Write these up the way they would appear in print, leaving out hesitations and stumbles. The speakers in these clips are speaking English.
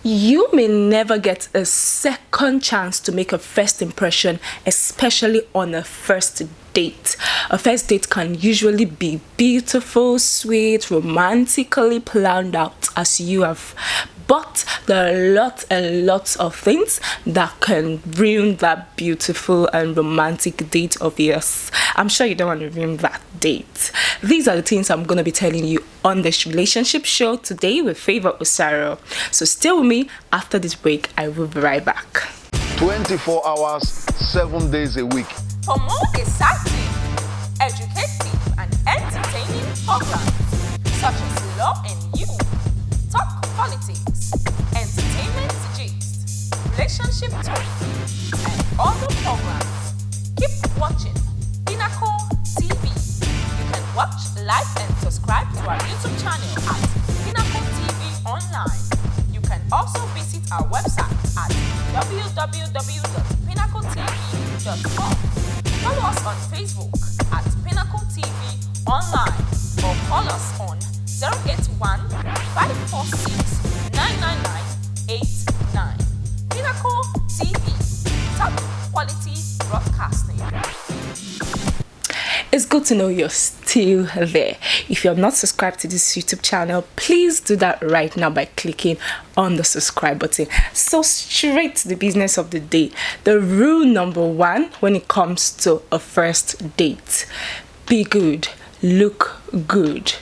You may never get a second chance to make a first impression, especially on a first date. A first date can usually be beautiful, sweet, romantically planned out as you have. But there are lots and lots of things that can ruin that beautiful and romantic date of yours. I'm sure you don't want to ruin that date. These are the things I'm going to be telling you on this relationship show today with Favor Osaro. So stay with me. After this break, I will be right back. 24 hours, 7 days a week. For more exciting, educative, and entertaining programs such as Law and You, Talk Politics, Entertainment Gist, Relationship Talk, and other programs, keep watching Pinnacle TV. You can watch, like, and subscribe to our YouTube channel at Pinnacle TV Online. You can also visit our website at www.pinnacletv.com. Follow us on Facebook at Pinnacle TV Online or call us on 081 546 99989. Pinnacle TV, top quality broadcasting. It's good to know you're still there. If you're not subscribed to this YouTube channel, please do that right now by clicking on the subscribe button. So straight to the business of the day. The rule number 1 when it comes to a first date: be good, look good.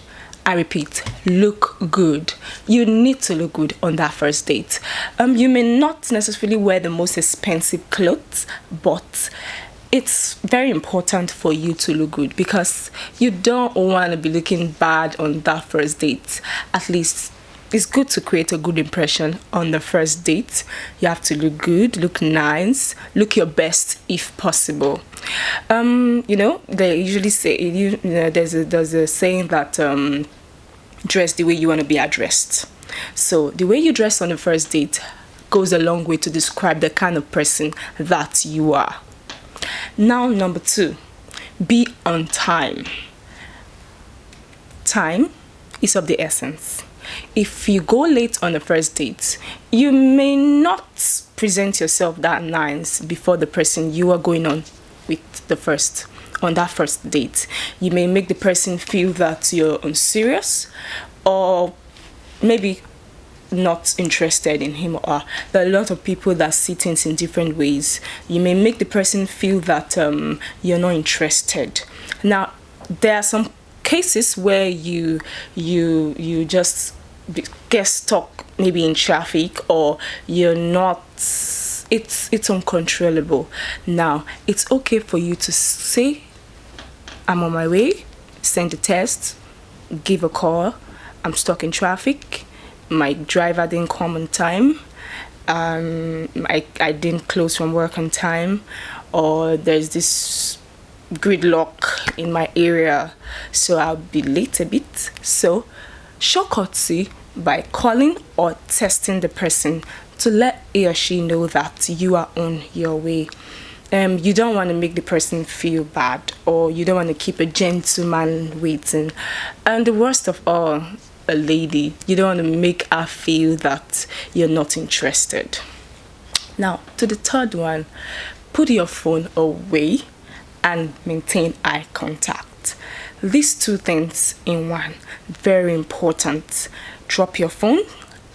I repeat, look good. You need to look good on that first date. You may not necessarily wear the most expensive clothes, but it's very important for you to look good because you don't want to be looking bad on that first date. At least it's good to create a good impression on the first date. You have to look good, look nice, look your best if possible. They usually say, there's a saying that dress the way you want to be addressed. So the way you dress on the first date goes a long way to describe the kind of person that you are. Now, number 2, be on time. Time is of the essence. If you go late on the first date, you may not present yourself that nice before the person you are going on with on that first date. You may make the person feel that you're unserious or maybe not interested in him or her. There are a lot of people that see things in different ways. You may make the person feel that you're not interested. Now, there are some cases where you just get stuck maybe in traffic, or you're not, it's uncontrollable. Now, it's okay for you to say, I'm on my way, send a text, give a call, I'm stuck in traffic, my driver didn't come on time, I didn't close from work on time, or there's this gridlock in my area, so I'll be late a bit. So show courtesy by calling or texting the person to let he or she know that you are on your way. You don't want to make the person feel bad, or you don't want to keep a gentleman waiting. And the worst of all, a lady, you don't want to make her feel that you're not interested. Now, to the third one, put your phone away and maintain eye contact. These two things in one, very important. Drop your phone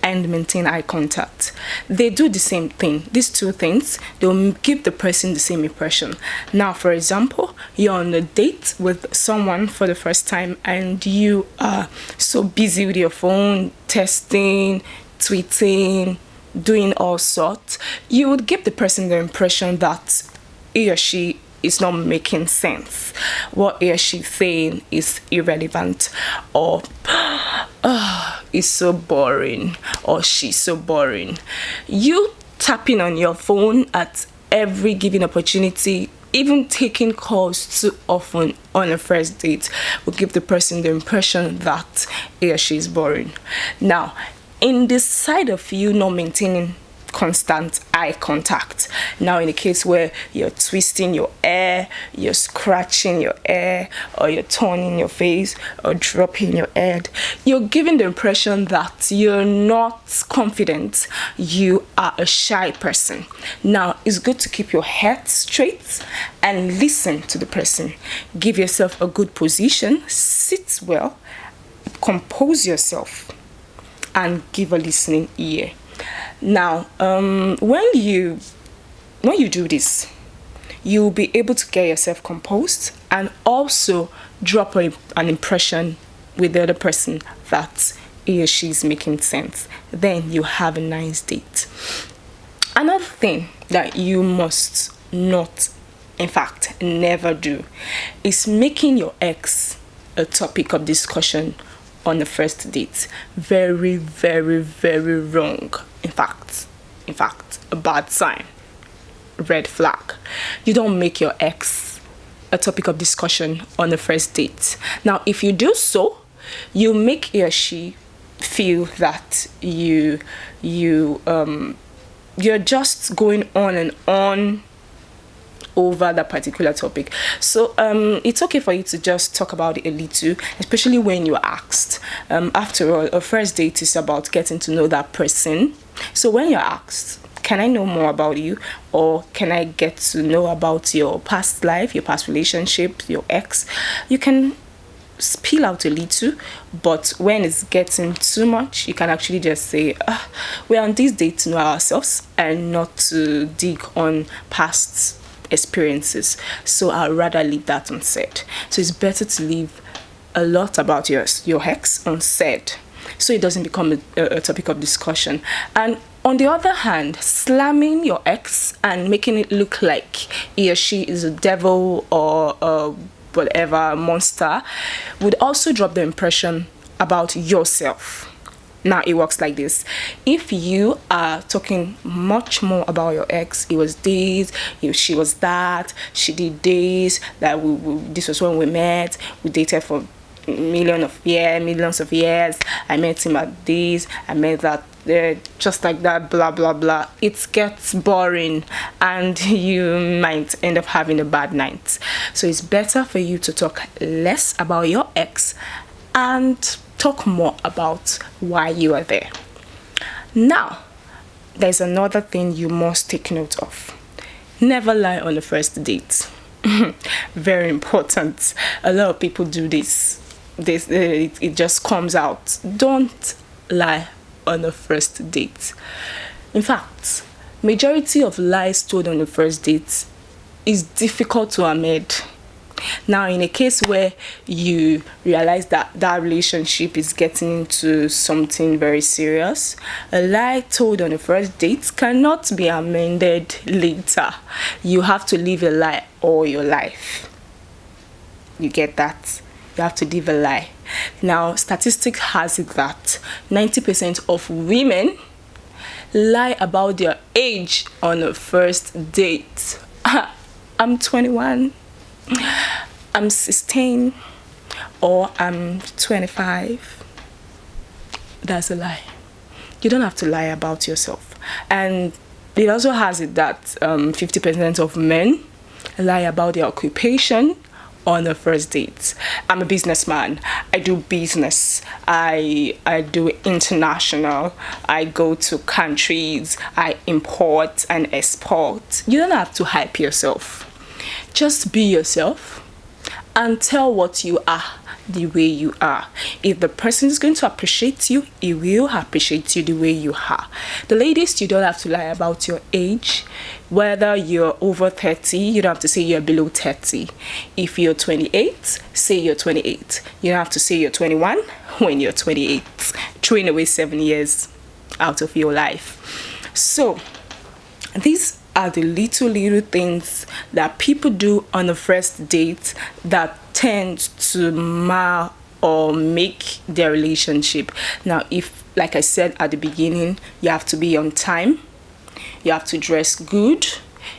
and maintain eye contact. They do the same thing. These two things, they'll give the person the same impression. Now, for example, you're on a date with someone for the first time and you are so busy with your phone, texting, tweeting, doing all sorts. You would give the person the impression that he or she is not making sense. What he or she saying is irrelevant, or is so boring, or she's so boring. You tapping on your phone at every given opportunity, even taking calls too often on a first date, will give the person the impression that he or she is boring. Now, in the side of you not maintaining constant eye contact. Now, in a case where you're twisting your hair, you're scratching your hair, or you're turning your face, or dropping your head, you're giving the impression that you're not confident, you are a shy person. Now, it's good to keep your head straight and listen to the person. Give yourself a good position, sit well, compose yourself, and give a listening ear. Now, when you do this, you'll be able to get yourself composed and also drop an impression with the other person that he or she is making sense. Then you have a nice date. Another thing that you must not, in fact, never do, is making your ex a topic of discussion on the first date. Very, very, very wrong. In fact, a bad sign. Red flag. You don't make your ex a topic of discussion on the first date. Now, if you do so, you make he or she feel that you're just going on and on over that particular topic. So it's okay for you to just talk about it a little, especially when you're asked. After all, a first date is about getting to know that person. So when you're asked, can I know more about you, or can I get to know about your past life, your past relationship, your ex, you can spill out a little. But when it's getting too much, you can actually just say, we're on this date to know ourselves and not to dig on past experiences. So I'd rather leave that unsaid. So it's better to leave a lot about your ex unsaid, so it doesn't become a topic of discussion. And on the other hand, slamming your ex and making it look like he or she is a devil or a whatever monster would also drop the impression about yourself. Now, it works like this. If you are talking much more about your ex, it was this, she was that, she did this, that this was when we met, we dated for millions of years, I met him at this, I met that there, just like that, blah blah blah. It gets boring and you might end up having a bad night. So it's better for you to talk less about your ex and talk more about why you are there. Now, there's another thing you must take note of. Never lie on the first date. Very important. A lot of people do this. It just comes out. Don't lie on the first date. In fact, majority of lies told on the first date is difficult to amend. Now, in a case where you realize that relationship is getting into something very serious, a lie told on the first date cannot be amended later. You have to live a lie all your life. You get that? You have to live a lie. Now, statistics has it that 90% of women lie about their age on a first date. I'm 21. I'm 16, or I'm 25. That's a lie. You don't have to lie about yourself. And it also has it that 50% of men lie about their occupation on the first date. I'm a businessman. I do business. I do international. I go to countries. I import and export. You don't have to hype yourself. Just be yourself and tell what you are the way you are. If the person is going to appreciate you, he will appreciate you the way you are. The ladies, you don't have to lie about your age. Whether you're over 30, you don't have to say you're below 30. If you're 28, say you're 28. You don't have to say you're 21 when you're 28. Throwing away 7 years out of your life. So, these are the little things that people do on the first date that tend to mar or make their relationship. Now, if, like I said at the beginning, you have to be on time, you have to dress good,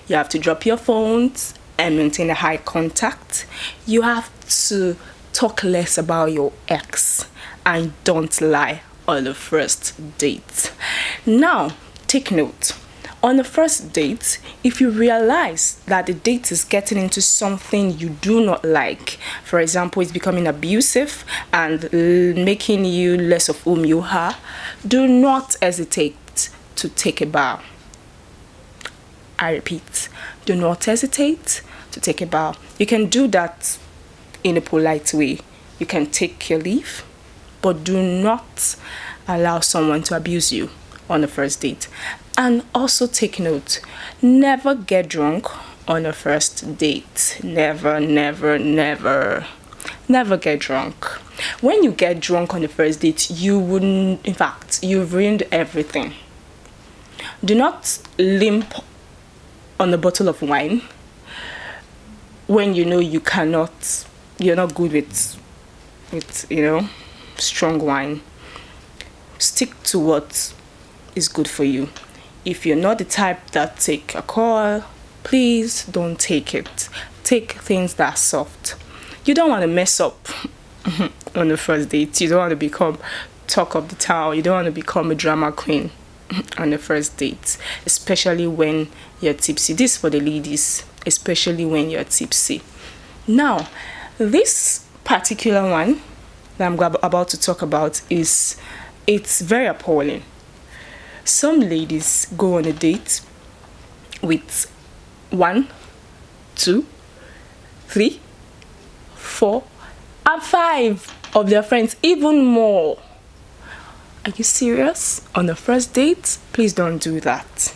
you have to drop your phones and maintain a high contact, you have to talk less about your ex, and don't lie on the first date. Now, take note. On the first date, if you realize that the date is getting into something you do not like, for example, it's becoming abusive and making you less of whom you are, do not hesitate to take a bow. I repeat, do not hesitate to take a bow. You can do that in a polite way. You can take your leave, but do not allow someone to abuse you on the first date. And also take note, never get drunk on a first date. Never, never, never. Never get drunk. When you get drunk on the first date, you've ruined everything. Do not limp on a bottle of wine when you know you're not good with strong wine. Stick to what is good for you. If you're not the type that take a call, please don't take it. Take things that are soft. You don't want to mess up on the first date. You don't want to become talk of the town. You don't want to become a drama queen on the first date, especially when you're tipsy. This is for the ladies, especially when you're tipsy. Now, this particular one that I'm about to talk about it's very appalling. Some ladies go on a date with 1, 2, 3, 4, and 5 of their friends, even more. Are you serious? On the first date? Please don't do that.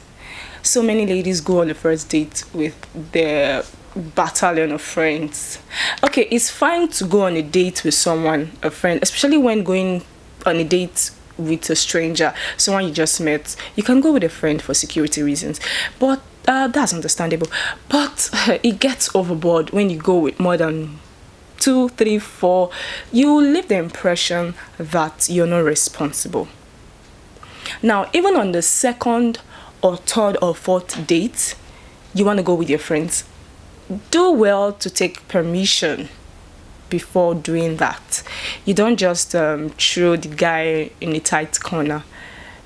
So many ladies go on the first date with their battalion of friends. Okay, it's fine to go on a date with someone, a friend, especially when going on a date with a stranger, someone you just met. You can go with a friend for security reasons, but that's understandable. But it gets overboard when you go with more than 2, 3, 4. You leave the impression that you're not responsible. Now, even on the second or third or fourth date, you want to go with your friends, do well to take permission before doing that. You don't just throw the guy in a tight corner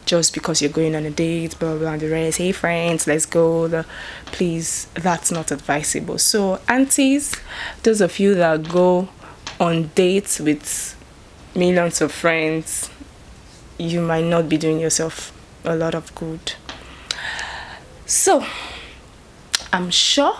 just because you're going on a date, blah, blah, and the rest. Hey friends, let's go. Please, that's not advisable. So aunties, those of you that go on dates with millions of friends, you might not be doing yourself a lot of good. So I'm sure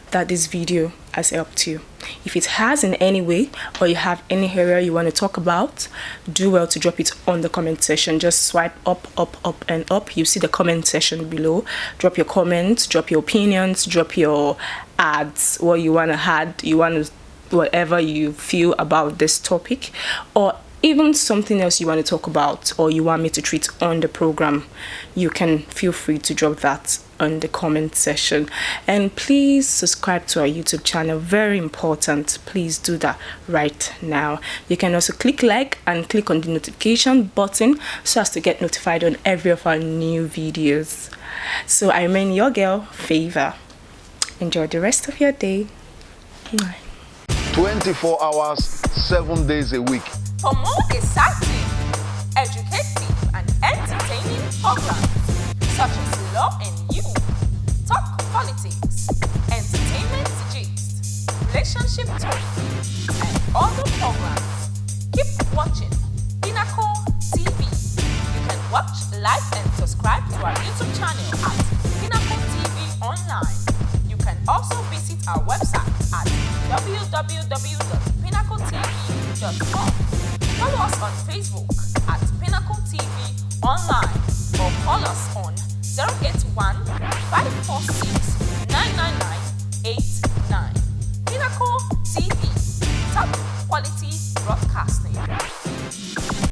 that this video has helped you. If it has in any way, or you have any area you want to talk about, do well to drop it on the comment section. Just swipe up, up, up, and up. You see the comment section below. Drop your comments, drop your opinions, drop your ads, what you want to add, whatever you feel about this topic, or even something else you want to talk about or you want me to treat on the program. You can feel free to drop that on the comment section. And please subscribe to our YouTube channel, very important. Please do that right now. You can also click like and click on the notification button so as to get notified on every of our new videos. So I remain your girl, Favor. Enjoy the rest of your day. Bye. 24 hours, 7 days a week. For more exciting, educative, and entertaining programs such as Law and You, Talk Politics, Entertainment Gist, Relationship Talk, and other programs, keep watching Pinnacle TV. You can watch, like, and subscribe to our YouTube channel at Pinnacle TV Online. You can also visit our website at www.pinnacletv.com. Follow us on Facebook at Pinnacle TV Online or call us